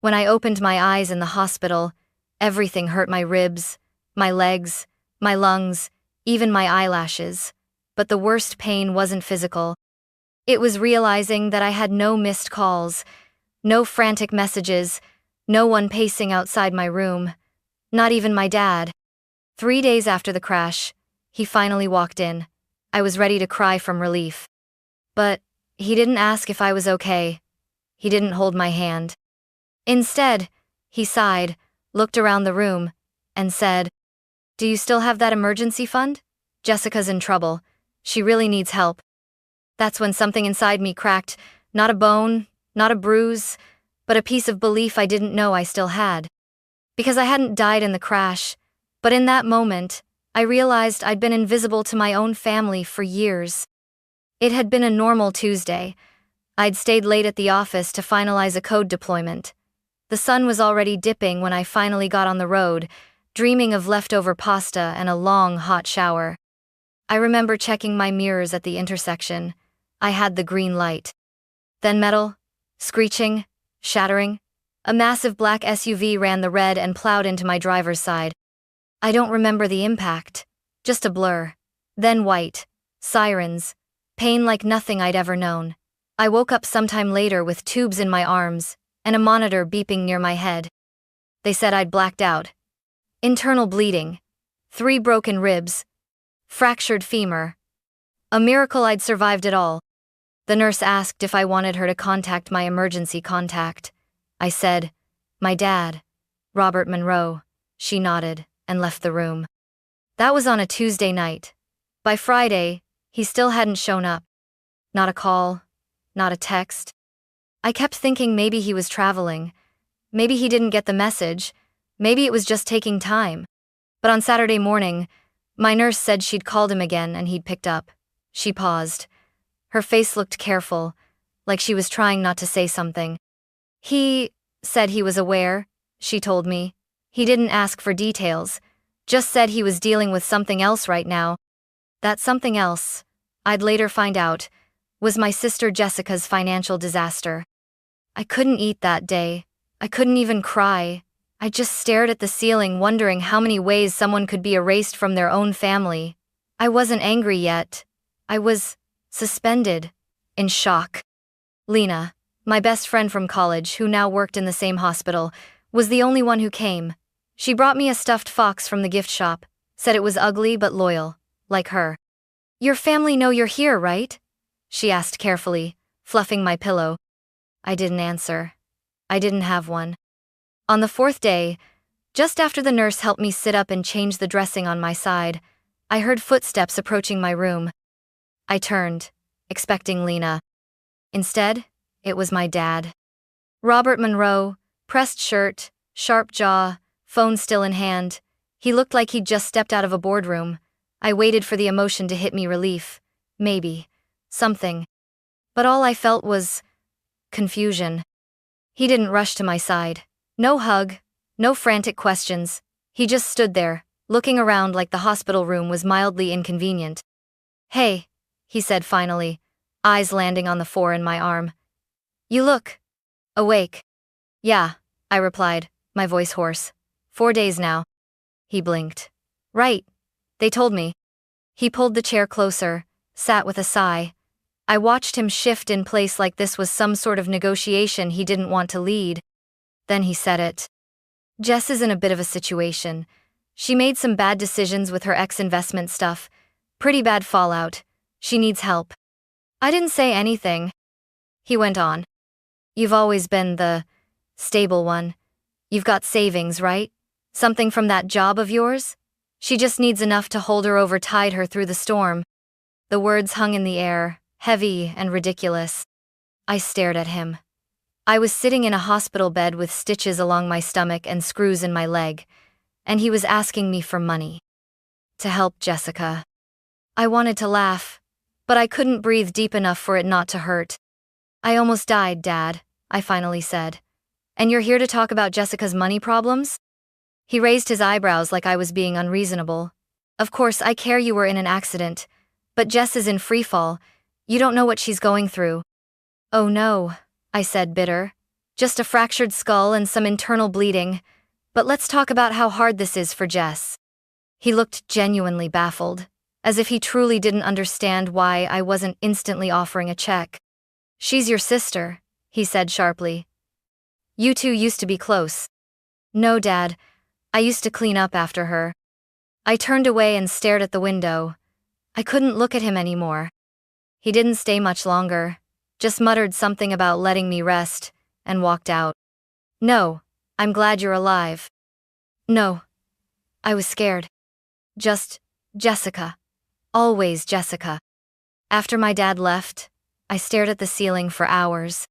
When I opened my eyes in the hospital, everything hurt: my ribs, my legs, my lungs, even my eyelashes. But the worst pain wasn't physical. It was realizing that I had no missed calls, no frantic messages, no one pacing outside my room, not even my dad. 3 days after the crash, he finally walked in. I was ready to cry from relief. But he didn't ask if I was okay. He didn't hold my hand. Instead, he sighed, looked around the room, and said, "Do you still have that emergency fund? Jessica's in trouble. She really needs help." That's when something inside me cracked, not a bone, not a bruise, but a piece of belief I didn't know I still had. Because I hadn't died in the crash, but in that moment, I realized I'd been invisible to my own family for years. It had been a normal Tuesday. I'd stayed late at the office to finalize a code deployment. The sun was already dipping when I finally got on the road, dreaming of leftover pasta and a long, hot shower. I remember checking my mirrors at the intersection. I had the green light. Then metal, screeching, shattering. A massive black SUV ran the red and plowed into my driver's side. I don't remember the impact, just a blur. Then white, sirens, pain like nothing I'd ever known. I woke up sometime later with tubes in my arms and a monitor beeping near my head. They said I'd blacked out. Internal bleeding, 3 broken ribs, fractured femur. A miracle I'd survived it all. The nurse asked if I wanted her to contact my emergency contact. I said, "My dad, Robert Monroe." She nodded and left the room. That was on a Tuesday night. By Friday, he still hadn't shown up. Not a call, not a text. I kept thinking maybe he was traveling. Maybe he didn't get the message. Maybe it was just taking time. But on Saturday morning, my nurse said she'd called him again and he'd picked up. She paused. Her face looked careful, like she was trying not to say something. "He said he was aware," she told me. "He didn't ask for details, just said he was dealing with something else right now." That something else, I'd later find out, was my sister Jessica's financial disaster. I couldn't eat that day. I couldn't even cry. I just stared at the ceiling, wondering how many ways someone could be erased from their own family. I wasn't angry yet. I was suspended, in shock. Lena, my best friend from college, who now worked in the same hospital, was the only one who came. She brought me a stuffed fox from the gift shop, said it was ugly but loyal, like her. "Your family know you're here, right?" she asked carefully, fluffing my pillow. I didn't answer. I didn't have one. On the 4th day, just after the nurse helped me sit up and change the dressing on my side, I heard footsteps approaching my room. I turned, expecting Lena. Instead, it was my dad. Robert Monroe, pressed shirt, sharp jaw, phone still in hand. He looked like he'd just stepped out of a boardroom. I waited for the emotion to hit me: relief, maybe, something. But all I felt was confusion. He didn't rush to my side. No hug, no frantic questions. He just stood there, looking around like the hospital room was mildly inconvenient. "Hey," he said finally, eyes landing on the 4 in my arm. "You look awake." "Yeah," I replied, my voice hoarse. 4 days now." He blinked. "Right. They told me." He pulled the chair closer, sat with a sigh. I watched him shift in place like this was some sort of negotiation he didn't want to lead. Then he said it. "Jess is in a bit of a situation. She made some bad decisions with her ex-investment stuff. Pretty bad fallout. She needs help." I didn't say anything. He went on. "You've always been the stable one. You've got savings, right? Something from that job of yours? She just needs enough to hold her over, tide her through the storm." The words hung in the air, heavy and ridiculous. I stared at him. I was sitting in a hospital bed with stitches along my stomach and screws in my leg, and he was asking me for money. To help Jessica. I wanted to laugh, but I couldn't breathe deep enough for it not to hurt. "I almost died, Dad," I finally said. "And you're here to talk about Jessica's money problems?" He raised his eyebrows like I was being unreasonable. "Of course, I care you were in an accident, but Jess is in freefall. You don't know what she's going through." "Oh no," I said, bitter. Just a fractured skull and some internal bleeding. But let's talk about how hard this is for Jess. He looked genuinely baffled, as if he truly didn't understand why I wasn't instantly offering a check. She's your sister, he said sharply. You two used to be close. No, Dad. I used to clean up after her. I turned away and stared at the window. I couldn't look at him anymore. He didn't stay much longer, just muttered something about letting me rest, and walked out. No, I'm glad you're alive. No. I was scared. Just Jessica. Always Jessica. After my dad left, I stared at the ceiling for hours.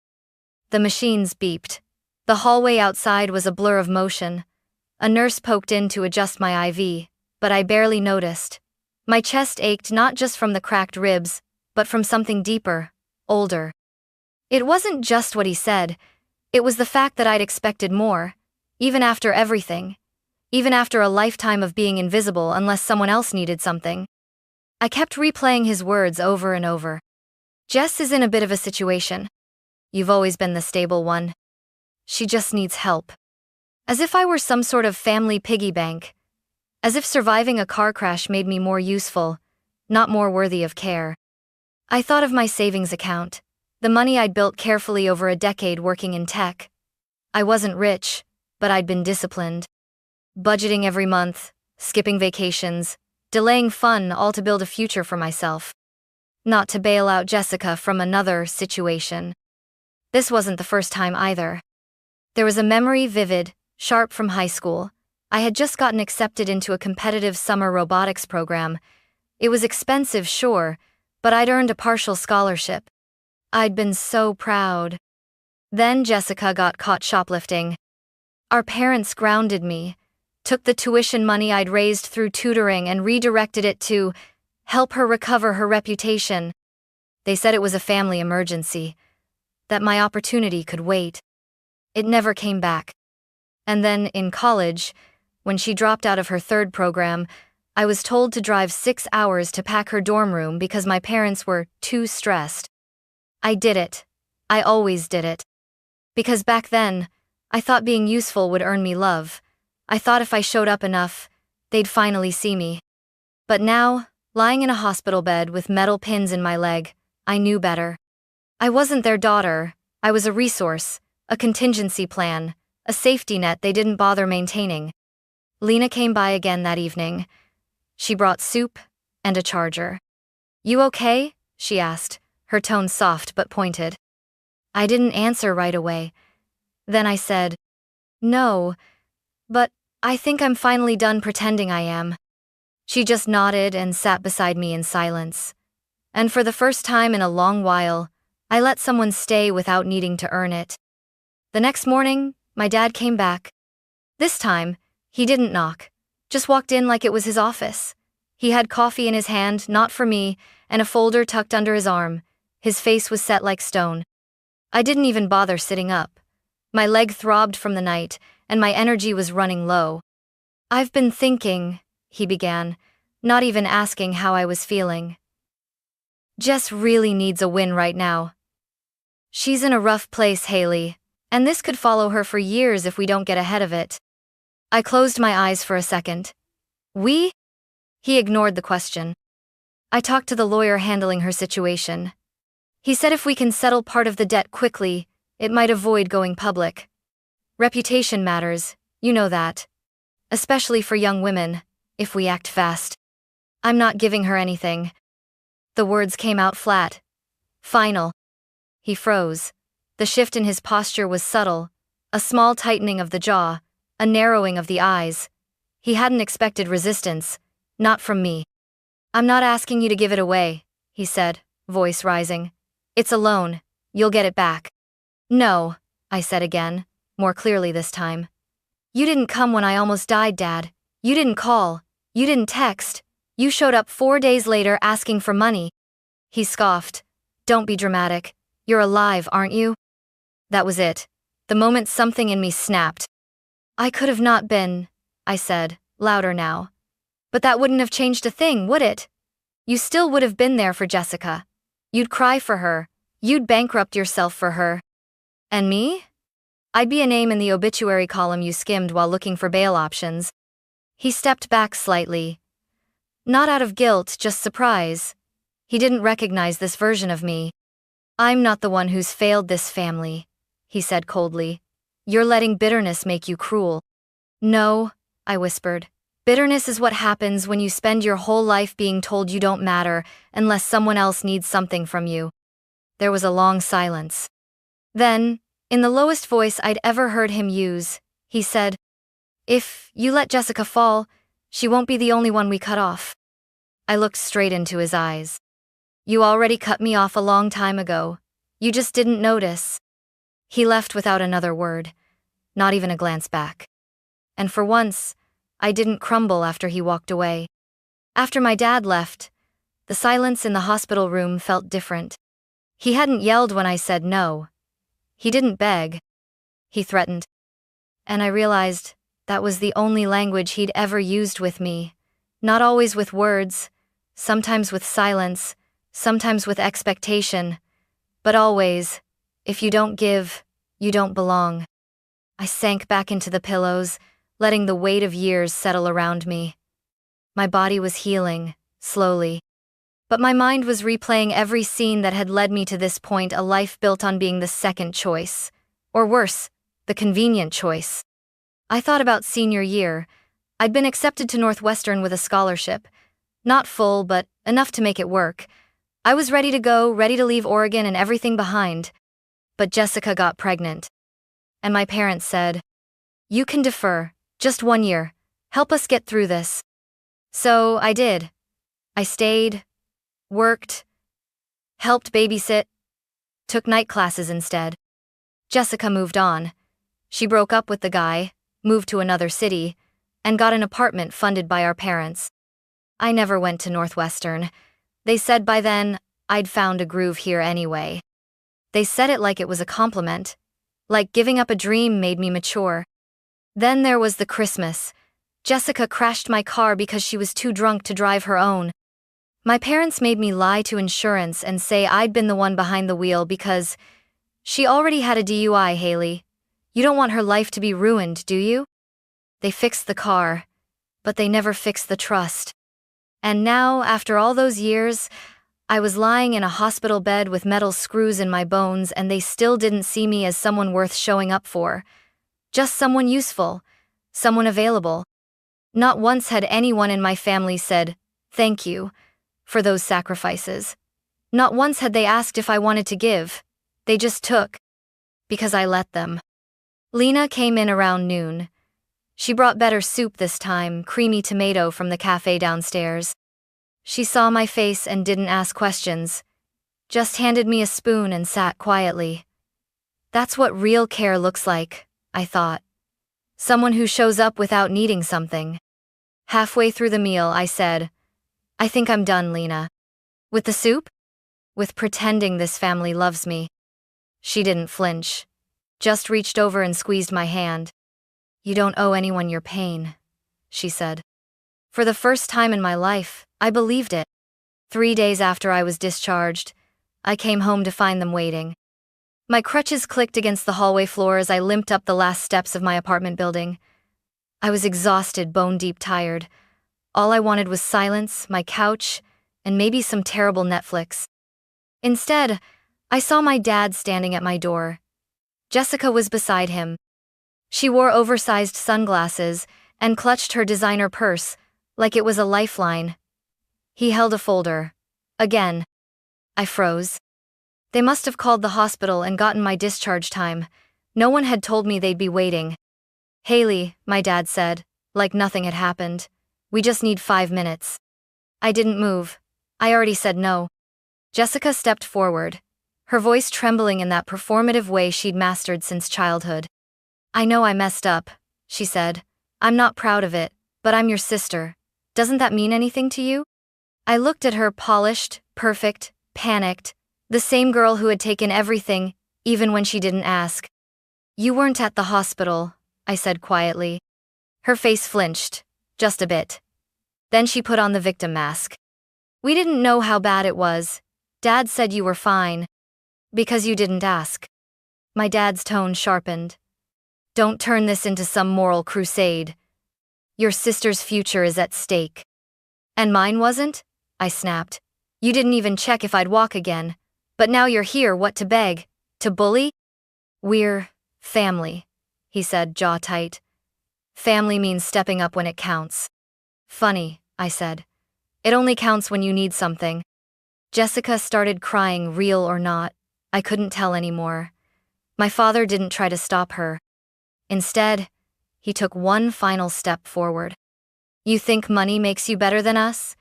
The machines beeped. The hallway outside was a blur of motion. A nurse poked in to adjust my IV, but I barely noticed. My chest ached not just from the cracked ribs, but from something deeper, older. It wasn't just what he said, it was the fact that I'd expected more, even after everything, even after a lifetime of being invisible unless someone else needed something. I kept replaying his words over and over. Jess is in a bit of a situation. You've always been the stable one. She just needs help. As if I were some sort of family piggy bank. As if surviving a car crash made me more useful, not more worthy of care. I thought of my savings account, the money I'd built carefully over a decade working in tech. I wasn't rich, but I'd been disciplined. Budgeting every month, skipping vacations, delaying fun, all to build a future for myself. Not to bail out Jessica from another situation. This wasn't the first time either. There was a memory vivid, sharp from high school. I had just gotten accepted into a competitive summer robotics program. It was expensive, sure, but I'd earned a partial scholarship. I'd been so proud. Then Jessica got caught shoplifting. Our parents grounded me, took the tuition money I'd raised through tutoring and redirected it to help her recover her reputation. They said it was a family emergency, that my opportunity could wait. It never came back. And then, in college, when she dropped out of her third program, I was told to drive 6 hours to pack her dorm room because my parents were too stressed. I did it. I always did it. Because back then, I thought being useful would earn me love. I thought if I showed up enough, they'd finally see me. But now, lying in a hospital bed with metal pins in my leg, I knew better. I wasn't their daughter. I was a resource, a contingency plan, a safety net they didn't bother maintaining. Lena came by again that evening. She brought soup and a charger. You okay? She asked, her tone soft but pointed. I didn't answer right away. Then I said, no, but I think I'm finally done pretending I am. She just nodded and sat beside me in silence. And for the first time in a long while, I let someone stay without needing to earn it. The next morning, my dad came back. This time, he didn't knock, just walked in like it was his office. He had coffee in his hand, not for me, and a folder tucked under his arm. His face was set like stone. I didn't even bother sitting up. My leg throbbed from the night, and my energy was running low. I've been thinking, he began, not even asking how I was feeling. Jess really needs a win right now. She's in a rough place, Hailey, and this could follow her for years if we don't get ahead of it. I closed my eyes for a second. We? He ignored the question. I talked to the lawyer handling her situation. He said if we can settle part of the debt quickly, it might avoid going public. Reputation matters, you know that. Especially for young women, if we act fast. I'm not giving her anything. The words came out flat. Final. He froze. The shift in his posture was subtle, a small tightening of the jaw, a narrowing of the eyes. He hadn't expected resistance, not from me. I'm not asking you to give it away, he said, voice rising. It's a loan, you'll get it back. No, I said again, more clearly this time. You didn't come when I almost died, Dad. You didn't call. You didn't text. You showed up 4 days later asking for money. He scoffed. Don't be dramatic. You're alive, aren't you? That was it. The moment something in me snapped. I could have not been, I said, louder now. But that wouldn't have changed a thing, would it? You still would have been there for Jessica. You'd cry for her. You'd bankrupt yourself for her. And me? I'd be a name in the obituary column you skimmed while looking for bail options. He stepped back slightly. Not out of guilt, just surprise. He didn't recognize this version of me. I'm not the one who's failed this family, he said coldly. You're letting bitterness make you cruel. No, I whispered. Bitterness is what happens when you spend your whole life being told you don't matter unless someone else needs something from you. There was a long silence. Then, in the lowest voice I'd ever heard him use, he said, If you let Jessica fall, she won't be the only one we cut off. I looked straight into his eyes. You already cut me off a long time ago. You just didn't notice. He left without another word, not even a glance back. And for once, I didn't crumble after he walked away. After my dad left, the silence in the hospital room felt different. He hadn't yelled when I said no. He didn't beg. He threatened. And I realized that was the only language he'd ever used with me. Not always with words, sometimes with silence, sometimes with expectation, but always, if you don't give, you don't belong. I sank back into the pillows, letting the weight of years settle around me. My body was healing, slowly. But my mind was replaying every scene that had led me to this point, a life built on being the second choice. Or worse, the convenient choice. I thought about senior year. I'd been accepted to Northwestern with a scholarship. Not full, but enough to make it work. I was ready to go, ready to leave Oregon and everything behind. But Jessica got pregnant. And my parents said, You can defer, just 1 year. Help us get through this. So I did. I stayed, worked, helped babysit, took night classes instead. Jessica moved on. She broke up with the guy, moved to another city, and got an apartment funded by our parents. I never went to Northwestern. They said by then, I'd found a groove here anyway. They said it like it was a compliment, like giving up a dream made me mature. Then there was the Christmas. Jessica crashed my car because she was too drunk to drive her own. My parents made me lie to insurance and say I'd been the one behind the wheel because she already had a DUI, Hailey. You don't want her life to be ruined, do you? They fixed the car, but they never fixed the trust. And now, after all those years, I was lying in a hospital bed with metal screws in my bones, and they still didn't see me as someone worth showing up for. Just someone useful, someone available. Not once had anyone in my family said, "Thank you," for those sacrifices. Not once had they asked if I wanted to give. They just took. Because I let them. Lena came in around noon. She brought better soup this time, creamy tomato from the cafe downstairs. She saw my face and didn't ask questions. Just handed me a spoon and sat quietly. That's what real care looks like, I thought. Someone who shows up without needing something. Halfway through the meal, I said, "I think I'm done, Lena." With the soup? With pretending this family loves me. She didn't flinch. Just reached over and squeezed my hand. "You don't owe anyone your pain," she said. For the first time in my life, I believed it. 3 days after I was discharged, I came home to find them waiting. My crutches clicked against the hallway floor as I limped up the last steps of my apartment building. I was exhausted, bone-deep tired. All I wanted was silence, my couch, and maybe some terrible Netflix. Instead, I saw my dad standing at my door. Jessica was beside him. She wore oversized sunglasses and clutched her designer purse like it was a lifeline. He held a folder. Again. I froze. They must have called the hospital and gotten my discharge time. No one had told me they'd be waiting. "Hailey," my dad said, like nothing had happened. "We just need 5 minutes." I didn't move. I already said no. Jessica stepped forward, her voice trembling in that performative way she'd mastered since childhood. "I know I messed up," she said. "I'm not proud of it, but I'm your sister. Doesn't that mean anything to you?" I looked at her, polished, perfect, panicked, the same girl who had taken everything, even when she didn't ask. "You weren't at the hospital," I said quietly. Her face flinched, just a bit. Then she put on the victim mask. "We didn't know how bad it was. Dad said you were fine. Because you didn't ask." My dad's tone sharpened. Don't turn this into some moral crusade. Your sister's future is at stake. And mine wasn't? I snapped. You didn't even check if I'd walk again. But now you're here, what to beg? To bully? We're family, he said, jaw tight. Family means stepping up when it counts. Funny, I said. It only counts when you need something. Jessica started crying, real or not. I couldn't tell anymore. My father didn't try to stop her. Instead, he took one final step forward. You think money makes you better than us?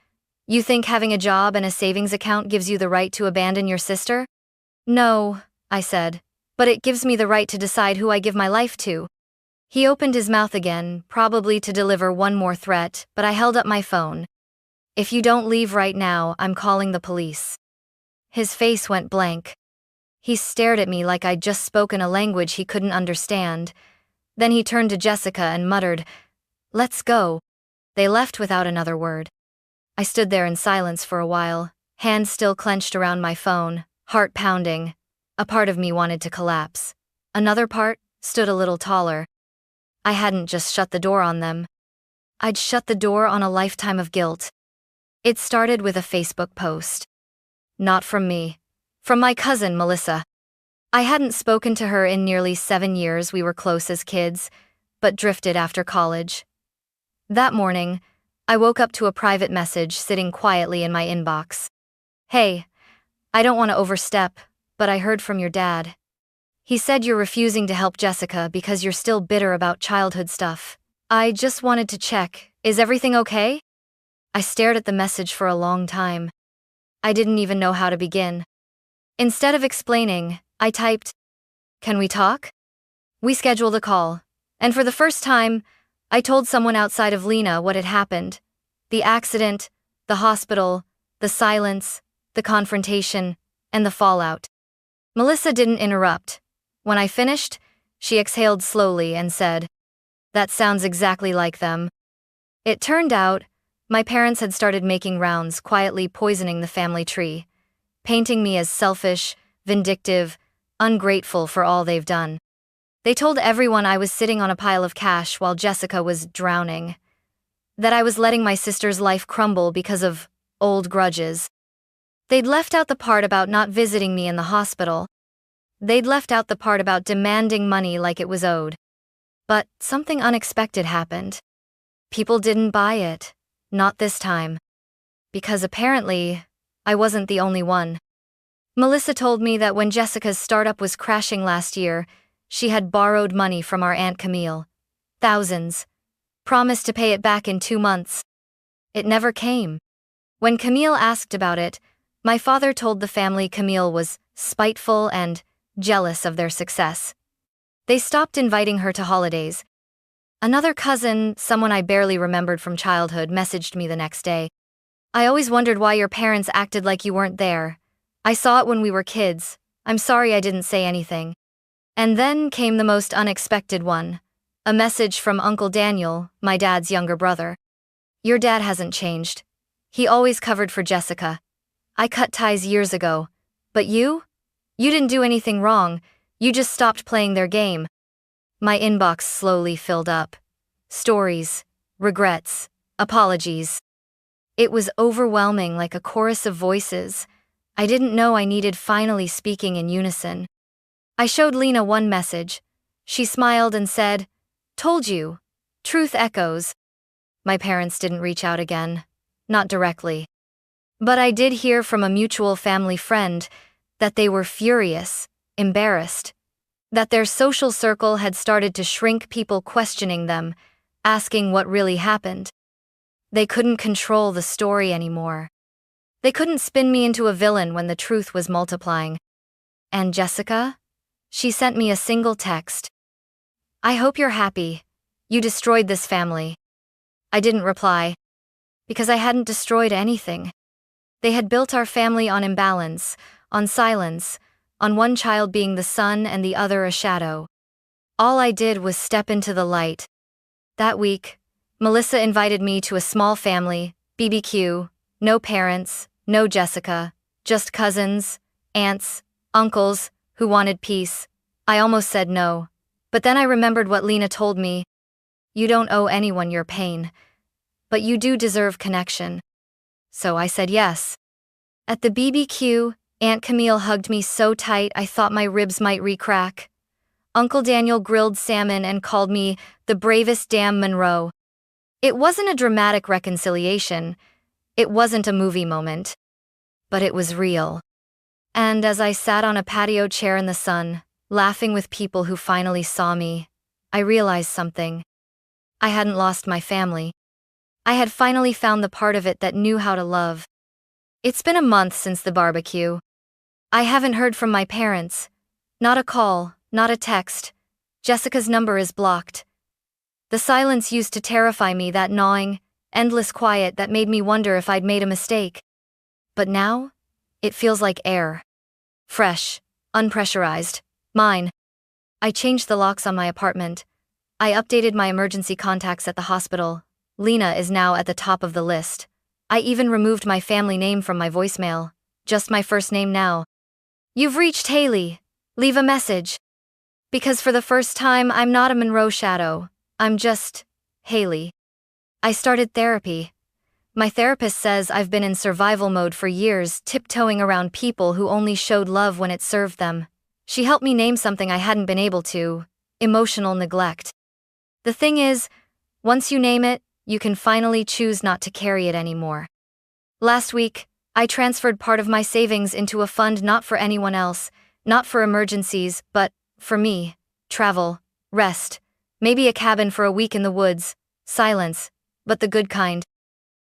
You think having a job and a savings account gives you the right to abandon your sister? No, I said, but it gives me the right to decide who I give my life to. He opened his mouth again, probably to deliver one more threat, but I held up my phone. If you don't leave right now, I'm calling the police. His face went blank. He stared at me like I'd just spoken a language he couldn't understand. Then he turned to Jessica and muttered, "Let's go." They left without another word. I stood there in silence for a while, hands still clenched around my phone, heart pounding. A part of me wanted to collapse. Another part stood a little taller. I hadn't just shut the door on them. I'd shut the door on a lifetime of guilt. It started with a Facebook post. Not from me. From my cousin, Melissa. I hadn't spoken to her in nearly 7 years. We were close as kids, but drifted after college. That morning, I woke up to a private message sitting quietly in my inbox. Hey, I don't want to overstep, but I heard from your dad. He said you're refusing to help Jessica because you're still bitter about childhood stuff. I just wanted to check, is everything okay? I stared at the message for a long time. I didn't even know how to begin. Instead of explaining, I typed, "Can we talk?" We scheduled a call, and for the first time, I told someone outside of Lena what had happened. The accident, the hospital, the silence, the confrontation, and the fallout. Melissa didn't interrupt. When I finished, she exhaled slowly and said, "That sounds exactly like them." It turned out, my parents had started making rounds, quietly poisoning the family tree, painting me as selfish, vindictive, ungrateful for all they've done. They told everyone I was sitting on a pile of cash while Jessica was drowning. That I was letting my sister's life crumble because of old grudges. They'd left out the part about not visiting me in the hospital. They'd left out the part about demanding money like it was owed. But something unexpected happened. People didn't buy it. Not this time. Because apparently, I wasn't the only one. Melissa told me that when Jessica's startup was crashing last year, she had borrowed money from our Aunt Camille. Thousands. Promised to pay it back in 2 months. It never came. When Camille asked about it, my father told the family Camille was spiteful and jealous of their success. They stopped inviting her to holidays. Another cousin, someone I barely remembered from childhood, messaged me the next day. "I always wondered why your parents acted like you weren't there. I saw it when we were kids. I'm sorry I didn't say anything." And then came the most unexpected one. A message from Uncle Daniel, my dad's younger brother. "Your dad hasn't changed. He always covered for Jessica. I cut ties years ago. But you? You didn't do anything wrong. You just stopped playing their game." My inbox slowly filled up. Stories, regrets, apologies. It was overwhelming, like a chorus of voices. I didn't know I needed finally speaking in unison. I showed Lena one message. She smiled and said, "Told you. Truth echoes." My parents didn't reach out again. Not directly. But I did hear from a mutual family friend that they were furious, embarrassed. That their social circle had started to shrink, people questioning them, asking what really happened. They couldn't control the story anymore. They couldn't spin me into a villain when the truth was multiplying. And Jessica? She sent me a single text. "I hope you're happy. You destroyed this family." I didn't reply. Because I hadn't destroyed anything. They had built our family on imbalance, on silence, on one child being the sun and the other a shadow. All I did was step into the light. That week, Melissa invited me to a small family, BBQ, no parents, no Jessica, just cousins, aunts, uncles, who wanted peace. I almost said no. But then I remembered what Lena told me. You don't owe anyone your pain, but you do deserve connection. So I said yes. At the BBQ, Aunt Camille hugged me so tight I thought my ribs might re-crack. Uncle Daniel grilled salmon and called me the bravest damn Monroe. It wasn't a dramatic reconciliation. It wasn't a movie moment. But it was real. And as I sat on a patio chair in the sun, laughing with people who finally saw me, I realized something. I hadn't lost my family. I had finally found the part of it that knew how to love. It's been a month since the barbecue. I haven't heard from my parents. Not a call, not a text. Jessica's number is blocked. The silence used to terrify me, that gnawing, endless quiet that made me wonder if I'd made a mistake. But now, it feels like air. Fresh, unpressurized, mine. I changed the locks on my apartment. I updated my emergency contacts at the hospital. Lena is now at the top of the list. I even removed my family name from my voicemail. Just my first name now. You've reached Hailey. Leave a message. Because for the first time, I'm not a Monroe shadow. I'm just Hailey. I started therapy. My therapist says I've been in survival mode for years, tiptoeing around people who only showed love when it served them. She helped me name something I hadn't been able to: emotional neglect. The thing is, once you name it, you can finally choose not to carry it anymore. Last week, I transferred part of my savings into a fund not for anyone else, not for emergencies, but for me. Travel, rest, maybe a cabin for a week in the woods, silence, but the good kind.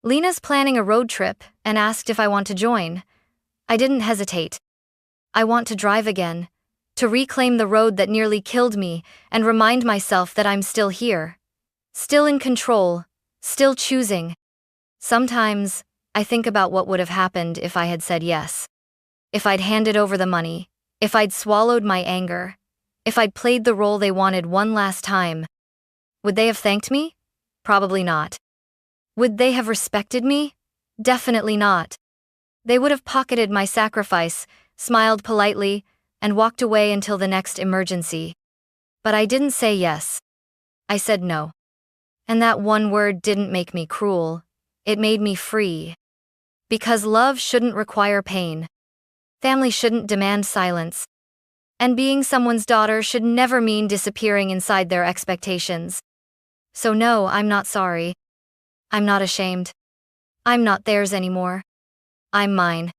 Lena's planning a road trip and asked if I want to join. I didn't hesitate. I want to drive again, to reclaim the road that nearly killed me and remind myself that I'm still here. Still in control, still choosing. Sometimes, I think about what would have happened if I had said yes. If I'd handed over the money, if I'd swallowed my anger, if I'd played the role they wanted one last time. Would they have thanked me? Probably not. Would they have respected me? Definitely not. They would have pocketed my sacrifice, smiled politely, and walked away until the next emergency. But I didn't say yes. I said no. And that one word didn't make me cruel. It made me free. Because love shouldn't require pain. Family shouldn't demand silence. And being someone's daughter should never mean disappearing inside their expectations. So no, I'm not sorry. I'm not ashamed. I'm not theirs anymore. I'm mine.